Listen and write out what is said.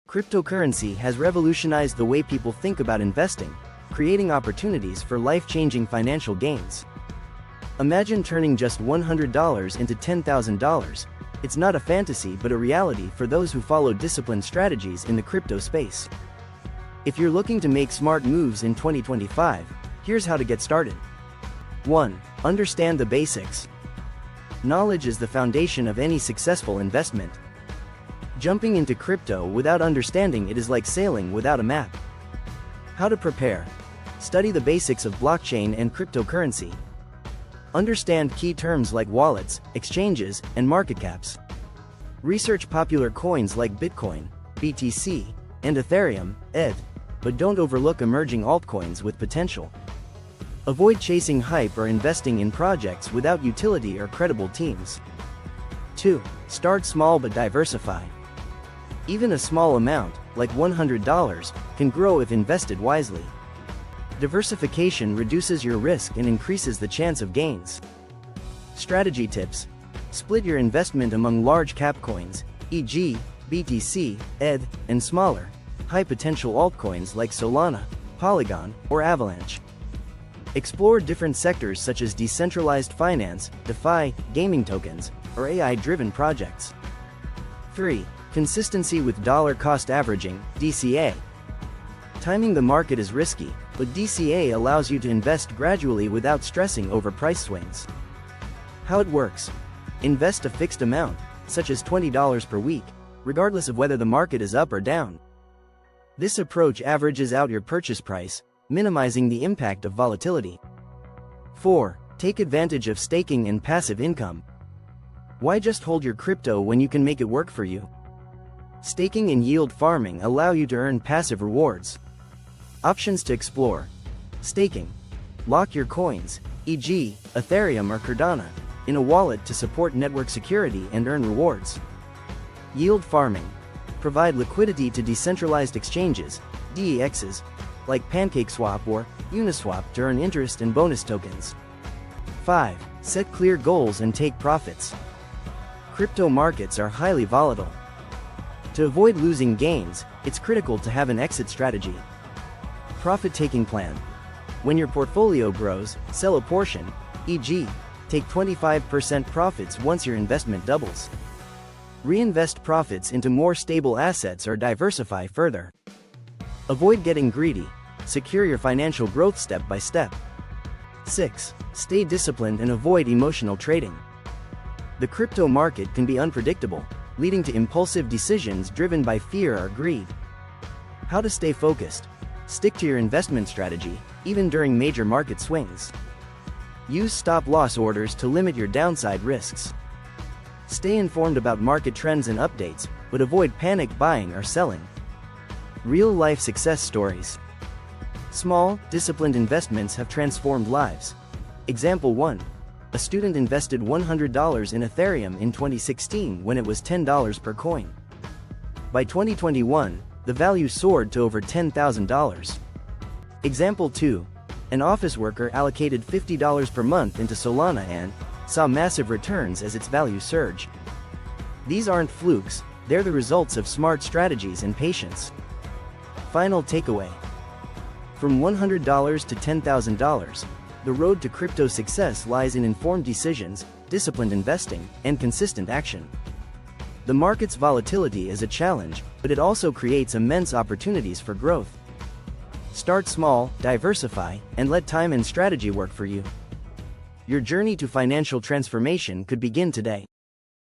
Cryptocurrency has revolutionized the way people think about investing, creating opportunities for life-changing financial gains. Imagine turning just $100 into $10,000. It's not a fantasy but a reality for those who follow disciplined strategies in the crypto space. If you're looking to make smart moves in 2025, here's how to get started. 1. Understand the basics. Knowledge is the foundation of any successful investment. Jumping into crypto without understanding it is like sailing without a map. How to prepare. Study the basics of blockchain and cryptocurrency. Understand key terms like wallets, exchanges, and market caps. Research popular coins like Bitcoin, BTC, and Ethereum, ETH, but don't overlook emerging altcoins with potential. Avoid chasing hype or investing in projects without utility or credible teams. 2. Start small but diversify. Even a small amount, like $100, can grow if invested wisely. Diversification reduces your risk and increases the chance of gains. Strategy tips. Split your investment among large cap coins, e.g., BTC, ETH, and smaller, high-potential altcoins like Solana, Polygon, or Avalanche. Explore different sectors such as decentralized finance, DeFi, gaming tokens, or AI-driven projects. 3. Consistency with dollar-cost averaging, DCA. Timing the market is risky, but DCA allows you to invest gradually without stressing over price swings. How it works. Invest a fixed amount, such as $20 per week, regardless of whether the market is up or down. This approach averages out your purchase price, minimizing the impact of volatility. 4. Take advantage of staking and passive income. Why just hold your crypto when you can make it work for you? Staking and yield farming allow you to earn passive rewards. Options to explore. Staking. Lock your coins, e.g., Ethereum or Cardano, in a wallet to support network security and earn rewards. Yield farming. Provide liquidity to decentralized exchanges, DEXs, like PancakeSwap or Uniswap to earn interest and bonus tokens. 5. Set clear goals and take profits. Crypto markets are highly volatile. To avoid losing gains, it's critical to have an exit strategy. Profit-taking plan. When your portfolio grows, sell a portion, e.g., take 25% profits once your investment doubles. Reinvest profits into more stable assets or diversify further. Avoid getting greedy. Secure your financial growth step by step. 6. Stay disciplined and avoid emotional trading. The crypto market can be unpredictable, leading to impulsive decisions driven by fear or greed. How to stay focused. Stick to your investment strategy, even during major market swings. Use stop-loss orders to limit your downside risks. Stay informed about market trends and updates, but avoid panic buying or selling. Real-life success stories. Small, disciplined investments have transformed lives. Example 1. A student invested $100 in Ethereum in 2016 when it was $10 per coin. By 2021, the value soared to over $10,000. Example 2. An office worker allocated $50 per month into Solana and saw massive returns as its value surged. These aren't flukes, they're the results of smart strategies and patience. Final takeaway. From $100 to $10,000, the road to crypto success lies in informed decisions, disciplined investing, and consistent action. The market's volatility is a challenge, but it also creates immense opportunities for growth. Start small, diversify, and let time and strategy work for you. Your journey to financial transformation could begin today.